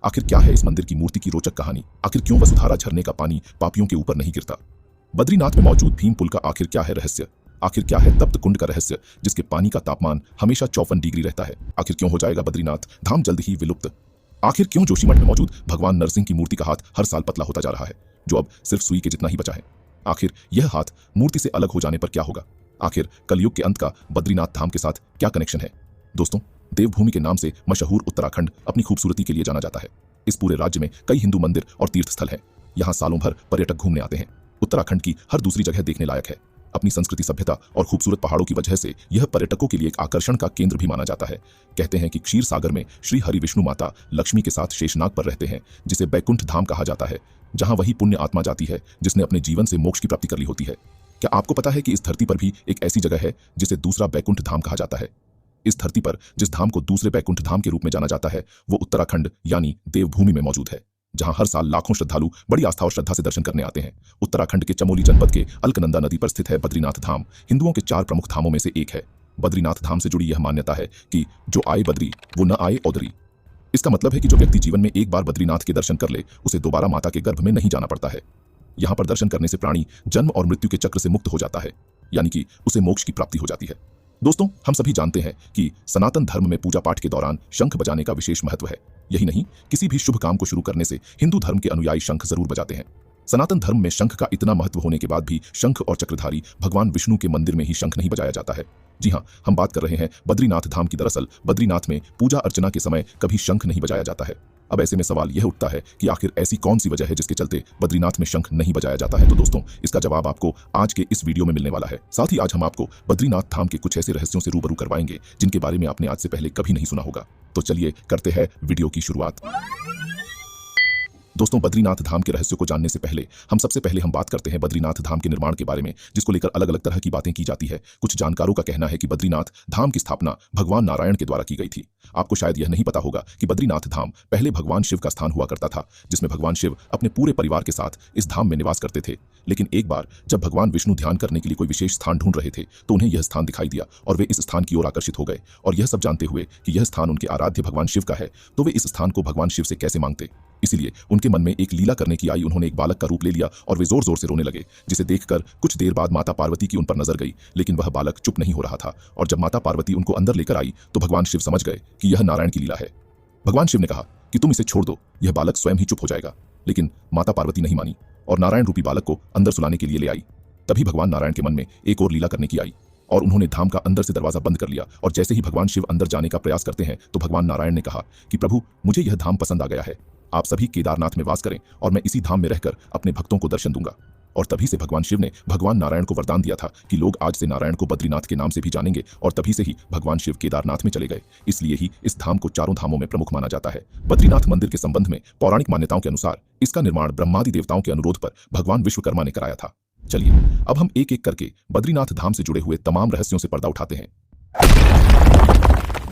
आखिर क्या है इस मंदिर की मूर्ति की रोचक कहानी? आखिर क्यों वसुधारा झरने का पानी पापियों के ऊपर नहीं गिरता? बद्रीनाथ में मौजूद भीम पुल का आखिर क्या है रहस्य? आखिर क्या है तप्त कुंड का रहस्य जिसके पानी का तापमान हमेशा 54 डिग्री रहता है? आखिर क्यों हो जाएगा बद्रीनाथ धाम जल्द ही विलुप्त? आखिर क्यों जोशीमठ में मौजूद भगवान नरसिंह की मूर्ति का हाथ हर साल पतला होता जा रहा है, जो अब सिर्फ सुई के जितना ही बचा है? आखिर यह हाथ मूर्ति से अलग हो जाने पर क्या होगा? आखिर कलयुग के अंत का बद्रीनाथ धाम के साथ क्या कनेक्शन है? दोस्तों, देवभूमि के नाम से मशहूर उत्तराखंड अपनी खूबसूरती के लिए जाना जाता है। इस पूरे राज्य में कई हिंदू मंदिर और तीर्थ स्थल हैं। यहाँ सालों भर पर्यटक घूमने आते हैं। उत्तराखंड की हर दूसरी जगह देखने लायक है। अपनी संस्कृति, सभ्यता और खूबसूरत पहाड़ों की वजह से यह पर्यटकों के लिए एक आकर्षण का केंद्र भी माना जाता है। कहते हैं कि क्षीर सागर में श्री हरि विष्णु माता लक्ष्मी के साथ शेषनाग पर रहते हैं, जिसे बैकुंठ धाम कहा जाता है, जहां वही पुण्य आत्मा जाती है जिसने अपने जीवन से मोक्ष की प्राप्ति कर ली होती है। क्या आपको पता है कि इस धरती पर भी एक ऐसी जगह है जिसे दूसरा बैकुंठ धाम कहा जाता है? इस धरती पर जिस धाम को दूसरे बैकुंठ धाम के रूप में जाना जाता है, वो उत्तराखंड यानी देवभूमि में मौजूद है, जहां हर साल लाखों श्रद्धालु बड़ी आस्था और श्रद्धा से दर्शन करने आते हैं। उत्तराखंड के चमोली जनपद के अलकनंदा नदी पर स्थित है बद्रीनाथ धाम। हिंदुओं के 4 प्रमुख धामों में से एक है। बद्रीनाथ धाम से जुड़ी यह मान्यता है कि जो आए बद्री वो न आए औदरी। इसका मतलब है कि जो व्यक्ति जीवन में एक बार बद्रीनाथ के दर्शन कर ले, उसे दोबारा माता के गर्भ में नहीं जाना पड़ता है। यहाँ पर दर्शन करने से प्राणी जन्म और मृत्यु के चक्र से मुक्त हो जाता है, यानी कि उसे मोक्ष की प्राप्ति हो जाती है। दोस्तों, हम सभी जानते हैं कि सनातन धर्म में पूजा पाठ के दौरान शंख बजाने का विशेष महत्व है। यही नहीं, किसी भी शुभ काम को शुरू करने से हिंदू धर्म के अनुयायी शंख जरूर बजाते हैं। सनातन धर्म में शंख का इतना महत्व होने के बाद भी शंख और चक्रधारी भगवान विष्णु के मंदिर में ही शंख नहीं बजाया जाता है। जी हाँ, हम बात कर रहे हैं बद्रीनाथ धाम की। दरअसल बद्रीनाथ में पूजा अर्चना के समय कभी शंख नहीं बजाया जाता है। अब ऐसे में सवाल यह उठता है कि आखिर ऐसी कौन सी वजह है जिसके चलते बद्रीनाथ में शंख नहीं बजाया जाता है? तो दोस्तों, इसका जवाब आपको आज के इस वीडियो में मिलने वाला है। साथ ही आज हम आपको बद्रीनाथ धाम के कुछ ऐसे रहस्यों से रूबरू करवाएंगे जिनके बारे में आपने आज से पहले कभी नहीं सुना होगा। तो चलिए करते हैं वीडियो की शुरुआत। दोस्तों, बद्रीनाथ धाम के रहस्यों को जानने से पहले सबसे पहले बात करते हैं बद्रीनाथ धाम के निर्माण के बारे में, जिसको लेकर अलग अलग तरह की बातें की जाती है। कुछ जानकारों का कहना है कि बद्रीनाथ धाम की स्थापना भगवान नारायण के द्वारा की गई थी। आपको शायद यह नहीं पता होगा कि बद्रीनाथ धाम पहले भगवान शिव का स्थान हुआ करता था, जिसमें भगवान शिव अपने पूरे परिवार के साथ इस धाम में निवास करते थे। लेकिन एक बार जब भगवान विष्णु ध्यान करने के लिए कोई विशेष स्थान ढूंढ रहे थे, तो उन्हें यह स्थान दिखाई दिया और वे इस स्थान की ओर आकर्षित हो गए। और यह सब जानते हुए कि यह स्थान उनके आराध्य भगवान शिव का है, तो वे इस स्थान को भगवान शिव से कैसे मांगते। इसीलिए उनके मन में एक लीला करने की आई। उन्होंने एक बालक का रूप ले लिया और वे जोर जोर से रोने लगे, जिसे देखकर कुछ देर बाद माता पार्वती की उन पर नजर गई। लेकिन वह बालक चुप नहीं हो रहा था, और जब माता पार्वती उनको अंदर लेकर आई तो भगवान शिव समझ गए कि यह नारायण की लीला है। भगवान शिव ने कहा कि तुम इसे छोड़ दो, यह बालक स्वयं ही चुप हो जाएगा। लेकिन माता पार्वती नहीं मानी और नारायण रूपी बालक को अंदर सुलाने के लिए ले आई। तभी भगवान नारायण के मन में एक और लीला करने की आई और उन्होंने धाम का अंदर से दरवाजा बंद कर लिया। और जैसे ही भगवान शिव अंदर जाने का प्रयास करते हैं, तो भगवान नारायण ने कहा कि प्रभु, मुझे यह धाम पसंद आ गया है। आप सभी केदारनाथ में वास करें और मैं इसी धाम में रहकर अपने भक्तों को दर्शन दूंगा। और तभी से भगवान शिव ने भगवान नारायण को वरदान दिया था कि लोग आज से नारायण को बद्रीनाथ के नाम से भी जानेंगे। और तभी से ही भगवान शिव केदारनाथ में चले गए। इसलिए ही इस धाम को चारों धामों में प्रमुख माना जाता है। बद्रीनाथ मंदिर के संबंध में पौराणिक मान्यताओं के अनुसार इसका निर्माण ब्रह्मादि देवताओं के अनुरोध पर भगवान विश्वकर्मा ने कराया था। चलिए अब हम एक एक करके बद्रीनाथ धाम से जुड़े हुए तमाम रहस्यों से पर्दा उठाते हैं।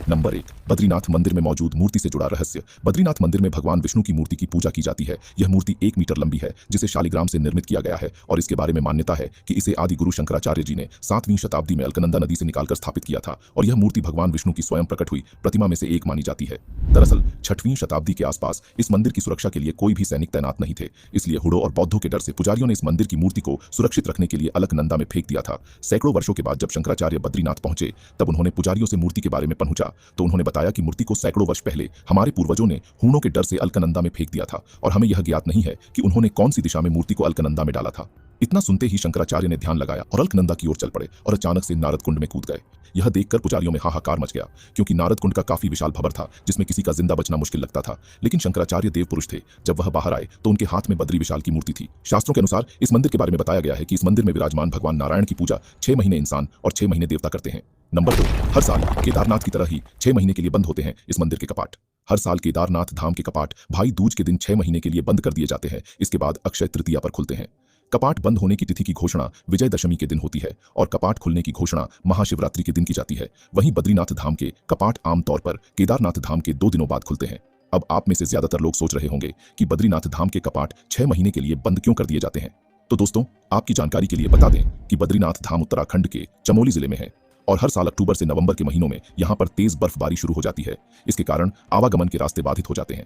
नंबर 1, बद्रीनाथ मंदिर में मौजूद मूर्ति से जुड़ा रहस्य। बद्रीनाथ मंदिर में भगवान विष्णु की मूर्ति की पूजा की जाती है। यह मूर्ति 1 मीटर लंबी है, जिसे शालिग्राम से निर्मित किया गया है। और इसके बारे में मान्यता है कि इसे आदि गुरु शंकराचार्य जी ने 7वीं शताब्दी में अलकनंदा नदी से निकालकर स्थापित किया था। और यह मूर्ति भगवान विष्णु की स्वयं प्रकट हुई प्रतिमा में से एक मानी जाती है। दरअसल 6वीं शताब्दी के आसपास इस मंदिर की सुरक्षा के लिए कोई भी सैनिक तैनात नहीं थे। इसलिए हुडों और बौद्धों के डर से पुजारियों ने इस मंदिर की मूर्ति को सुरक्षित रखने के लिए अलकनंदा में फेंक दिया था। सैकड़ों वर्षों के बाद जब शंकराचार्य बद्रीनाथ पहुंचे, तब उन्होंने पुजारियों से मूर्ति के बारे में पूछा, तो उन्होंने बताया कि मूर्ति को सैकड़ों वर्ष पहले हमारे पूर्वजों ने हूणों के डर से अलकनंदा में फेंक दिया था। और हमें यह ज्ञात नहीं है कि उन्होंने कौन सी दिशा में मूर्ति को अलकनंदा में डाला था। इतना सुनते ही शंकराचार्य ने ध्यान लगाया और अलकनंदा की ओर चल पड़े और अचानक से नारद कुंड में कूद गए। यह देखकर पुजारियों में हाहाकार मच गया, क्योंकि नारद कुंड का काफी विशाल भंवर था, जिसमें किसी का जिंदा बचना मुश्किल लगता था। लेकिन शंकराचार्य देव पुरुष थे। जब वह बाहर आए तो उनके हाथ में बद्री विशाल की मूर्ति थी। शास्त्रों के अनुसार इस मंदिर के बारे में बताया गया है कि इस मंदिर में विराजमान भगवान नारायण की पूजा 6 महीने इंसान और 6 महीने देवता करते हैं। नंबर 2, हर साल केदारनाथ की तरह ही 6 महीने के लिए बंद होते हैं इस मंदिर के कपाट। हर साल केदारनाथ धाम के कपाट भाई दूज के दिन 6 महीने के लिए बंद कर दिए जाते हैं। इसके बाद अक्षय तृतीया पर खुलते हैं। कपाट बंद होने की तिथि की घोषणा विजयदशमी के दिन होती है और कपाट खुलने की घोषणा महाशिवरात्रि के दिन की जाती है। वहीं बद्रीनाथ धाम के कपाट आमतौर पर केदारनाथ धाम के 2 दिनों बाद खुलते हैं। अब आप में से ज्यादातर लोग सोच रहे होंगे कि बद्रीनाथ धाम के कपाट 6 महीने के लिए बंद क्यों कर दिए जाते हैं। तो दोस्तों, आपकी जानकारी के लिए बता दें कि बद्रीनाथ धाम उत्तराखंड के चमोली जिले में है और हर साल अक्टूबर से नवंबर के महीनों में यहाँ पर तेज बर्फबारी शुरू हो जाती है। इसके कारण आवागमन के रास्ते बाधित हो जाते हैं।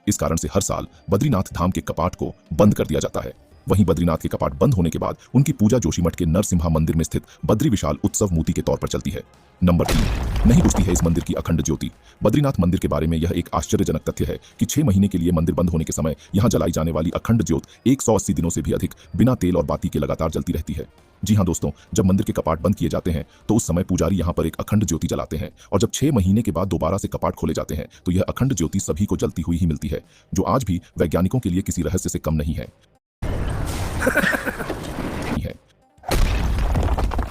इस कारण से हर साल बद्रीनाथ धाम के कपाट को बंद कर दिया जाता है। वहीं बद्रीनाथ के कपाट बंद होने के बाद उनकी पूजा जोशीमठ के नरसिम्हा मंदिर में स्थित बद्री विशाल उत्सव मूर्ति के तौर पर चलती है। नंबर 3, नहीं बुझती है इस मंदिर की अखंड ज्योति। बद्रीनाथ मंदिर के बारे में यह एक आश्चर्यजनक तथ्य है कि 6 महीने के लिए मंदिर बंद होने के समय यहां जलाई जाने वाली अखंड ज्योत 180 दिनों से भी अधिक बिना तेल और बाती के लगातार जलती रहती है। जी हाँ दोस्तों, जब मंदिर के कपाट बंद किए जाते हैं तो उस समय पुजारी यहाँ पर एक अखंड ज्योति जलाते हैं और जब 6 महीने के बाद दोबारा से कपाट खोले जाते हैं तो यह अखंड ज्योति सभी को जलती हुई ही मिलती है, जो आज भी वैज्ञानिकों के लिए किसी रहस्य से कम नहीं है।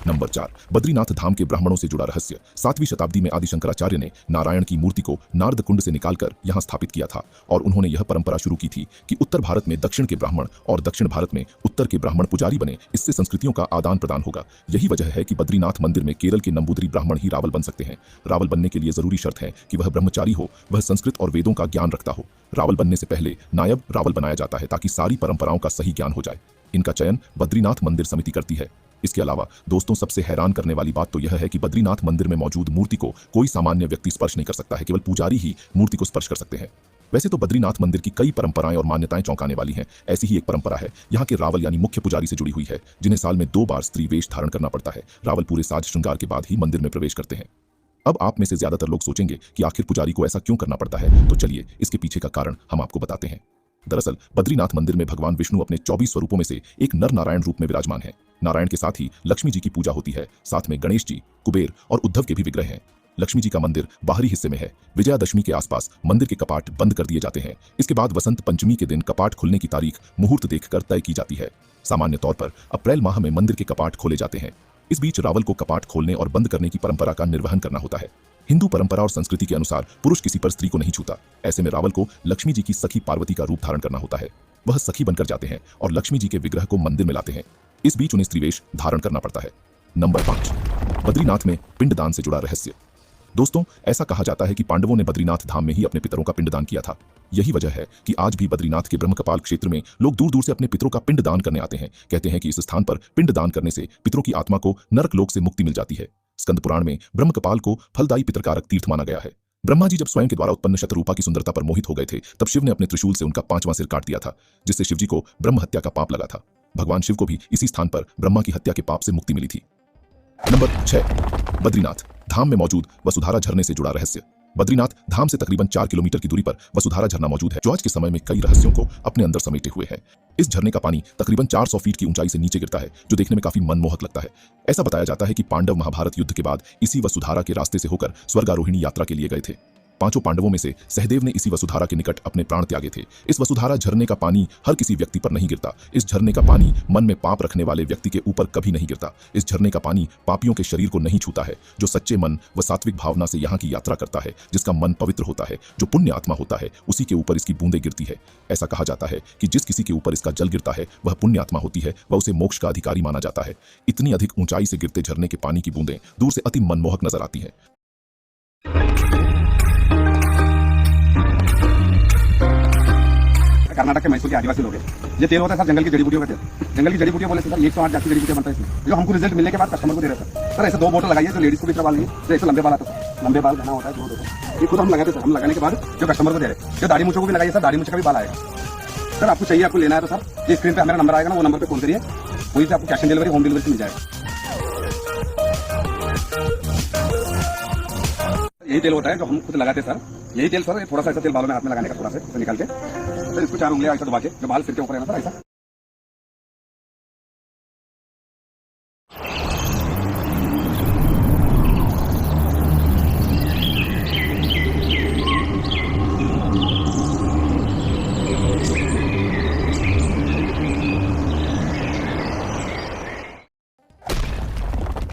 नंबर 4, बद्रीनाथ धाम के ब्राह्मणों से जुड़ा रहस्य। 7वीं शताब्दी में आदि शंकराचार्य ने नारायण की मूर्ति को नारद कुंड से निकालकर यहां स्थापित किया था और उन्होंने यह परंपरा शुरू की थी कि उत्तर भारत में दक्षिण के ब्राह्मण और दक्षिण भारत में उत्तर के ब्राह्मण पुजारी बने, इससे संस्कृतियों का आदान प्रदान होगा। यही वजह है कि बद्रीनाथ मंदिर में केरल के नंबूदरी ब्राह्मण ही रावल बन सकते हैं। रावल बनने के लिए जरूरी शर्त है कि वह ब्रह्मचारी हो, वह संस्कृत और वेदों का ज्ञान रखता हो। रावल बनने से पहले नायब रावल बनाया जाता है ताकि सारी परंपराओं का सही ज्ञान हो जाए। इनका चयन बद्रीनाथ मंदिर समिति करती है। इसके अलावा दोस्तों, सबसे हैरान करने वाली बात तो यह है कि बद्रीनाथ मंदिर में मौजूद मूर्ति को कोई सामान्य व्यक्ति स्पर्श नहीं कर सकता है, केवल पुजारी ही मूर्ति को स्पर्श कर सकते हैं। वैसे तो बद्रीनाथ मंदिर की कई परंपराएं और मान्यताएं चौंकाने वाली हैं। ऐसी ही एक परंपरा है यहाँ के रावल यानी मुख्य पुजारी से जुड़ी हुई है, जिन्हें साल में 2 बार स्त्री वेश धारण करना पड़ता है। रावल पूरे साज श्रृंगार के बाद ही मंदिर में प्रवेश करते हैं। अब आप में से ज्यादातर लोग सोचेंगे कि आखिर पुजारी को ऐसा क्यों करना पड़ता है, तो चलिए इसके पीछे का कारण हम आपको बताते हैं। दरअसल बद्रीनाथ मंदिर में भगवान विष्णु अपने 24 स्वरूपों में से एक नर नारायण रूप में विराजमान है। नारायण के साथ ही लक्ष्मी जी की पूजा होती है, साथ में गणेश जी, कुबेर और उद्धव के भी विग्रह हैं। लक्ष्मी जी का मंदिर बाहरी हिस्से में है। विजयादशमी के आसपास मंदिर के कपाट बंद कर दिए जाते हैं। इसके बाद वसंत पंचमी के दिन कपाट खुलने की तारीख मुहूर्त देखकर तय की जाती है। सामान्य तौर पर अप्रैल माह में मंदिर के कपाट खोले जाते हैं। इस बीच रावल को कपाट खोलने और बंद करने की परंपरा का निर्वहन करना होता है। हिंदू परंपरा और संस्कृति के अनुसार पुरुष किसी पर स्त्री को नहीं छूता। ऐसे में रावल को लक्ष्मी जी की सखी पार्वती का रूप धारण करना होता है। वह सखी बनकर जाते हैं और लक्ष्मी जी के विग्रह को मंदिर में लाते हैं। इस बीच उन्हें स्त्रीवेश धारण करना पड़ता है। नंबर 5, बद्रीनाथ में पिंडदान से जुड़ा रहस्य। दोस्तों, ऐसा कहा जाता है कि पांडवों ने बद्रीनाथ धाम में ही अपने पितरों का पिंडदान किया था। यही वजह है कि आज भी बद्रीनाथ के ब्रह्मकपाल क्षेत्र में लोग दूर दूर से अपने पितरों का पिंडदान करने आते हैं। कहते हैं कि इस स्थान पर पिंडदान करने से पितरों की आत्मा को नरक लोक से मुक्ति मिल जाती है। स्कंद पुराण में ब्रह्मकपाल को फलदायी पितरकारक तीर्थ माना गया है। ब्रह्मा जी जब स्वयं के द्वारा उत्पन्न शतरूपा की सुंदरता पर मोहित हो गए थे, तब शिव ने अपने त्रिशूल से उनका 5वां सिर काट दिया था, जिससे शिव जी को ब्रह्म हत्या का पाप लगा था। भगवान शिव को भी इसी स्थान पर ब्रह्मा की हत्या के पाप से मुक्ति मिली थी। नंबर 6, बद्रीनाथ धाम में मौजूद वसुधारा झरने से जुड़ा रहस्य। बद्रीनाथ धाम से तकरीबन 4 किलोमीटर की दूरी पर वसुधारा झरना मौजूद है, जो आज के समय में कई रहस्यों को अपने अंदर समेटे हुए है। इस झरने का पानी तकरीबन 400 फीट की ऊंचाई से नीचे गिरता है, जो देखने में काफी मनमोहक लगता है। ऐसा बताया जाता है कि पांडव महाभारत युद्ध के बाद इसी वसुधारा के रास्ते से होकर स्वर्गारोहिणी यात्रा के लिए गए थे। 5 पांडवों में से सहदेव ने इसी वसुधारा के निकट अपने प्राण त्यागे थे। इस वसुधारा झरने का पानी हर किसी व्यक्ति पर नहीं गिरता। इस झरने का पानी मन में पाप रखने वाले व्यक्ति के ऊपर कभी नहीं गिरता। इस झरने का पानी पापियों के शरीर को नहीं छूता है। जो सच्चे मन व सात्विक भावना से यहाँ की यात्रा करता है, जिसका मन पवित्र होता है, जो पुण्य आत्मा होता है, उसी के ऊपर इसकी बूंदें गिरती है। ऐसा कहा जाता है कि जिस किसी के ऊपर इसका जल गिरता है वह पुण्य आत्मा होती है, वह उसे मोक्ष का अधिकारी माना जाता है। इतनी अधिक ऊंचाई से गिरते झरने के पानी की बूंदें दूर से अति मनमोहक नजर आती हैं। कर्नाटक के मैसूर के आदिवासी लोग हैं। ये तेल होता है सर जंगल की जड़ी बूटियों का तेल। जंगल की जड़ी बूटियां बोले सर 108 जाति जड़ी बूटियां बनता है इसमें, जो हमको रिजल्ट मिलने के बाद कस्टमर को दे रहे हैं सर। ऐसे 2 बोतल लगाइए तो लेडीज को भी करवा लेंगे। तो ऐसे लंबे बाल आता है, लंबे बाल घना होता है, जो होता है ये खुद हम लगाते सर। हम लगाने के बाद जो कस्टमर को दे रहे हैं, जो दाढ़ी मूंछों को भी लगाइए सर, दाढ़ी मूंछ का भी बाल आएगा सर। आपको चाहिए, आपको लेना है तो सर ये स्क्रीन पे हमारा नंबर आएगा ना, वो नंबर पे फोन करिए, वहीं से आपको cash on delivery, home delivery मिल जाएगा। यही तेल होता है जो हम खुद लगाते हैं सर। यही तेल सर, ये थोड़ा सा ऐसा तेल बालों में हाथ में लगाने का, थोड़ा सा निकाल के सर इसको 4 उंगलियां ऐसा दबा के जो बाल सिर के ऊपर है ना सर, ऐसा।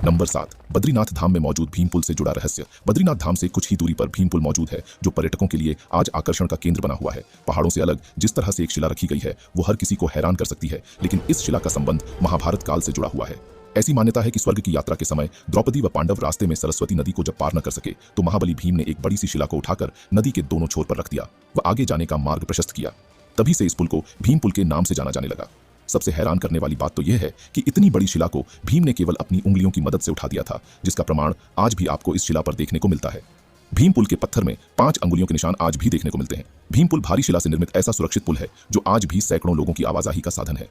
नंबर 7, बद्रीनाथ धाम में मौजूद भीम पुल से जुड़ा रहस्य। बद्रीनाथ धाम से कुछ ही दूरी पर भीम पुल मौजूद है, जो पर्यटकों के लिए आज आकर्षण का केंद्र बना हुआ है। पहाड़ों से अलग जिस तरह से एक शिला रखी गई है वो हर किसी को हैरान कर सकती है, लेकिन इस शिला का संबंध महाभारत काल से जुड़ा हुआ है। ऐसी मान्यता है कि स्वर्ग की यात्रा के समय द्रौपदी व पांडव रास्ते में सरस्वती नदी को जब पार न कर सके तो महाबली भीम ने एक बड़ी सी शिला को उठाकर नदी के दोनों छोर पर रख दिया व आगे जाने का मार्ग प्रशस्त किया। तभी से इस पुल को भीम पुल के नाम से जाना जाने लगा। सबसे हैरान करने वाली बात तो यह है कि इतनी बड़ी शिला को भीम ने केवल अपनी उंगलियों की मदद से उठा दिया था, जिसका प्रमाण आज भी आपको इस शिला पर देखने को मिलता है। भीम पुल के पत्थर में 5 अंगुलियों के निशान आज भी देखने को मिलते हैं। भीम पुल भारी शिला से निर्मित ऐसा सुरक्षित पुल है जो आज भी सैकड़ों लोगों की आवाजाही का साधन है।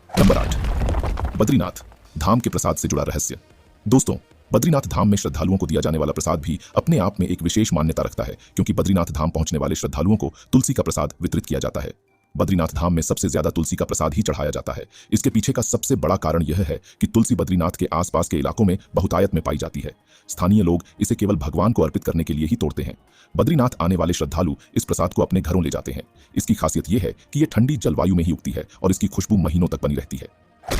नंबर 8, बद्रीनाथ धाम के प्रसाद से जुड़ा रहस्य। दोस्तों, बद्रीनाथ धाम में श्रद्धालुओं को दिया जाने वाला प्रसाद भी अपने आप में एक विशेष मान्यता रखता है, क्योंकि बद्रीनाथ धाम पहुंचने वाले श्रद्धालुओं को तुलसी का प्रसाद वितरित किया जाता है। बद्रीनाथ धाम में सबसे ज्यादा तुलसी का प्रसाद ही चढ़ाया जाता है। इसके पीछे का सबसे बड़ा कारण यह है कि तुलसी बद्रीनाथ के आसपास के इलाकों में बहुतायत में पाई जाती है। स्थानीय लोग इसे केवल भगवान को अर्पित करने के लिए ही तोड़ते हैं। बद्रीनाथ आने वाले श्रद्धालु इस प्रसाद को अपने घरों ले जाते हैं। इसकी खासियत यह है कि यह ठंडी जलवायु में ही उगती है और इसकी खुशबू महीनों तक बनी रहती है।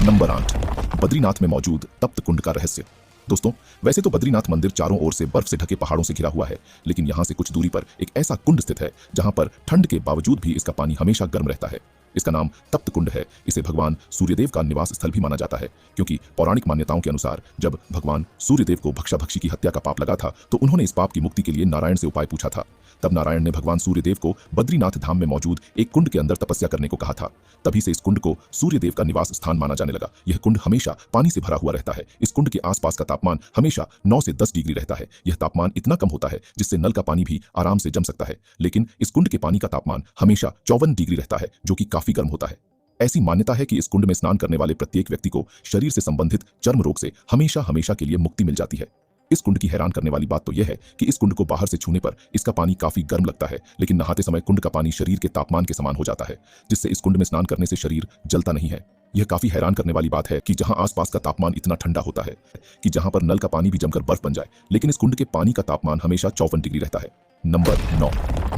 नंबर 8, बद्रीनाथ में मौजूद तप्त कुंड का रहस्य। दोस्तों, वैसे तो बद्रीनाथ मंदिर चारों ओर से बर्फ से ढके पहाड़ों से घिरा हुआ है, लेकिन यहां से कुछ दूरी पर एक ऐसा कुंड स्थित है जहां पर ठंड के बावजूद भी इसका पानी हमेशा गर्म रहता है। इसका नाम तप्त कुंड है। इसे भगवान सूर्यदेव का निवास स्थल भी माना जाता है, क्योंकि पौराणिक मान्यताओं के अनुसार जब भगवान सूर्यदेव को भक्षाभक्षी की हत्या का पाप लगा था तो उन्होंने इस पाप की मुक्ति के लिए नारायण से उपाय पूछा था। तब नारायण ने भगवान सूर्यदेव को बद्रीनाथ धाम में मौजूद एक कुंड के अंदर तपस्या करने को कहा था। तभी से इस कुंड को सूर्यदेव का निवास स्थान माना जाने लगा। यह कुंड हमेशा पानी से भरा हुआ रहता है। इस कुंड के आसपास का तापमान हमेशा 9 से 10 डिग्री रहता है। यह तापमान इतना कम होता है जिससे नल का पानी भी आराम से जम सकता है, लेकिन इस कुंड के पानी का तापमान हमेशा 54 डिग्री रहता है, जो कि काफी गर्म होता है। ऐसी मान्यता है कि इस कुंड में स्नान करने वाले प्रत्येक व्यक्ति को शरीर से संबंधित चर्म रोग से हमेशा हमेशा के लिए मुक्ति मिल जाती है। इस कुंड की हैरान करने वाली बात तो यह है कि इस कुंड को बाहर से छूने पर इसका पानी काफी गर्म लगता है, लेकिन नहाते समय कुंड का पानी शरीर के तापमान के समान हो जाता है, जिससे इस कुंड में स्नान करने से शरीर जलता नहीं है। यह काफी हैरान करने वाली बात है कि जहां आसपास का तापमान इतना ठंडा होता है कि जहां पर नल का पानी भी जमकर बर्फ बन जाए, लेकिन इस कुंड के पानी का तापमान हमेशा 54 डिग्री रहता है। नंबर 9,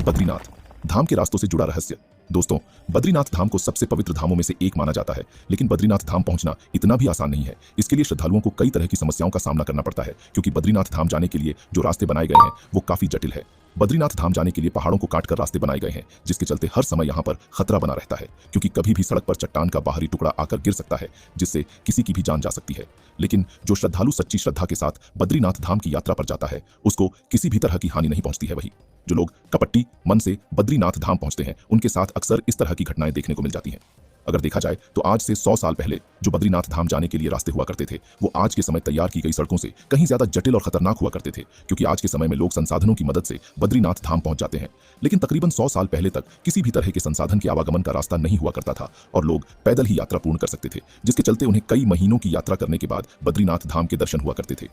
बद्रीनाथ धाम के रास्तों से जुड़ा रहस्य। दोस्तों, बद्रीनाथ धाम को सबसे पवित्र धामों में से एक माना जाता है, लेकिन बद्रीनाथ धाम पहुंचना इतना भी आसान नहीं है। इसके लिए श्रद्धालुओं को कई तरह की समस्याओं का सामना करना पड़ता है, क्योंकि बद्रीनाथ धाम जाने के लिए जो रास्ते बनाए गए हैं वो काफी जटिल है। बद्रीनाथ धाम जाने के लिए पहाड़ों को काटकर रास्ते बनाए गए हैं, जिसके चलते हर समय यहाँ पर खतरा बना रहता है, क्योंकि कभी भी सड़क पर चट्टान का बाहरी टुकड़ा आकर गिर सकता है, जिससे किसी की भी जान जा सकती है। लेकिन जो श्रद्धालु सच्ची श्रद्धा के साथ बद्रीनाथ धाम की यात्रा पर जाता है, उसको किसी भी तरह की हानि नहीं पहुंचती है। वही जो लोग कपट्टी मन से बद्रीनाथ धाम पहुंचते हैं, उनके साथ अक्सर इस तरह की घटनाएं देखने को मिल जाती हैं। अगर देखा जाए तो आज से 100 साल पहले जो बद्रीनाथ धाम जाने के लिए रास्ते हुआ करते थे, वो आज के समय तैयार की गई सड़कों से कहीं ज्यादा जटिल और खतरनाक हुआ करते थे, क्योंकि आज के समय में लोग संसाधनों की मदद से बद्रीनाथ धाम पहुंच जाते हैं। लेकिन तकरीबन 100 साल पहले तक किसी भी तरह के संसाधन के आवागमन का रास्ता नहीं हुआ करता था और लोग पैदल ही यात्रा पूर्ण कर सकते थे, जिसके चलते उन्हें कई महीनों की यात्रा करने के बाद बद्रीनाथ धाम के दर्शन हुआ करते थे।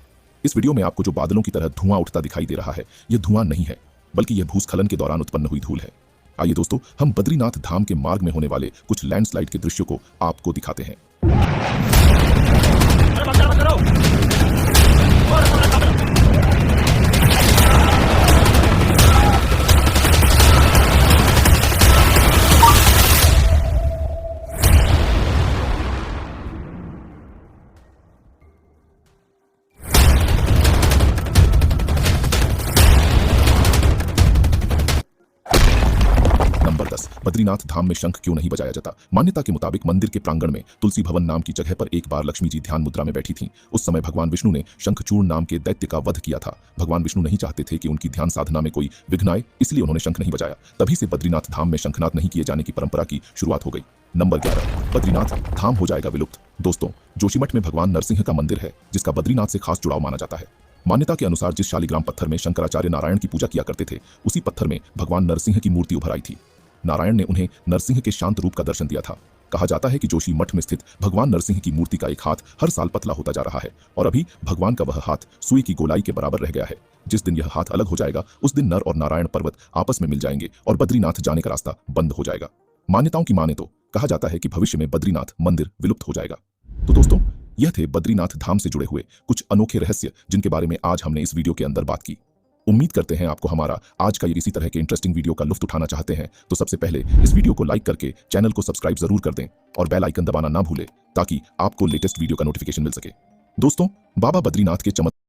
इस वीडियो में आपको जो बादलों की तरह धुआं उठता दिखाई दे रहा है, यह धुआं नहीं है, बल्कि यह भूस्खलन के दौरान उत्पन्न हुई धूल है। आइए दोस्तों, हम बद्रीनाथ धाम के मार्ग में होने वाले कुछ लैंडस्लाइड के दृश्यों को आपको दिखाते हैं। नंबर 10, बद्रीनाथ धाम में शंख क्यों नहीं बजाया जाता। मान्यता के मुताबिक मंदिर के प्रांगण में तुलसी भवन नाम की जगह पर एक बार लक्ष्मी जी ध्यान मुद्रा में बैठी थीं। उस समय भगवान विष्णु ने शंखचूर्ण नाम के दैत्य का वध किया था। भगवान विष्णु नहीं चाहते थे कि उनकी ध्यान साधना में कोई विघ्न आए, इसलिए उन्होंने शंख नहीं बजाया। तभी से बद्रीनाथ धाम में शंखनाद नहीं किए जाने की परंपरा की शुरुआत हो गई। नंबर 11, बद्रीनाथ धाम हो जाएगा विलुप्त। दोस्तों, जोशीमठ में भगवान नरसिंह का मंदिर है, जिसका बद्रीनाथ से खास जुड़ाव माना जाता है। मान्यता के अनुसार जिस शालिग्राम पत्थर में शंकराचार्य नारायण की पूजा किया करते थे, उसी पत्थर में भगवान नरसिंह की मूर्ति उभर आई थी। नारायण ने उन्हें नरसिंह के शांत रूप का दर्शन दिया था। कहा जाता है कि जोशी मठ में स्थित भगवान नरसिंह की मूर्ति का एक हाथ हर साल पतला होता जा रहा है और अभी भगवान का वह हाथ सुई की गोलाई के बराबर रह गया है। जिस दिन यह हाथ अलग हो जाएगा, उस दिन नर और नारायण पर्वत आपस में मिल जाएंगे और बद्रीनाथ जाने का रास्ता बंद हो जाएगा। मान्यताओं की माने तो कहा जाता है कि भविष्य में बद्रीनाथ मंदिर विलुप्त हो जाएगा। तो दोस्तों, यह थे बद्रीनाथ धाम से जुड़े हुए कुछ अनोखे रहस्य, जिनके बारे में आज हमने इस वीडियो के अंदर बात की। उम्मीद करते हैं आपको हमारा आज का ये इसी तरह के इंटरेस्टिंग वीडियो का लुत्फ उठाना चाहते हैं तो सबसे पहले इस वीडियो को लाइक करके चैनल को सब्सक्राइब जरूर कर दें और बेल आइकन दबाना ना भूलें, ताकि आपको लेटेस्ट वीडियो का नोटिफिकेशन मिल सके। दोस्तों, बाबा बद्रीनाथ के चमत्कार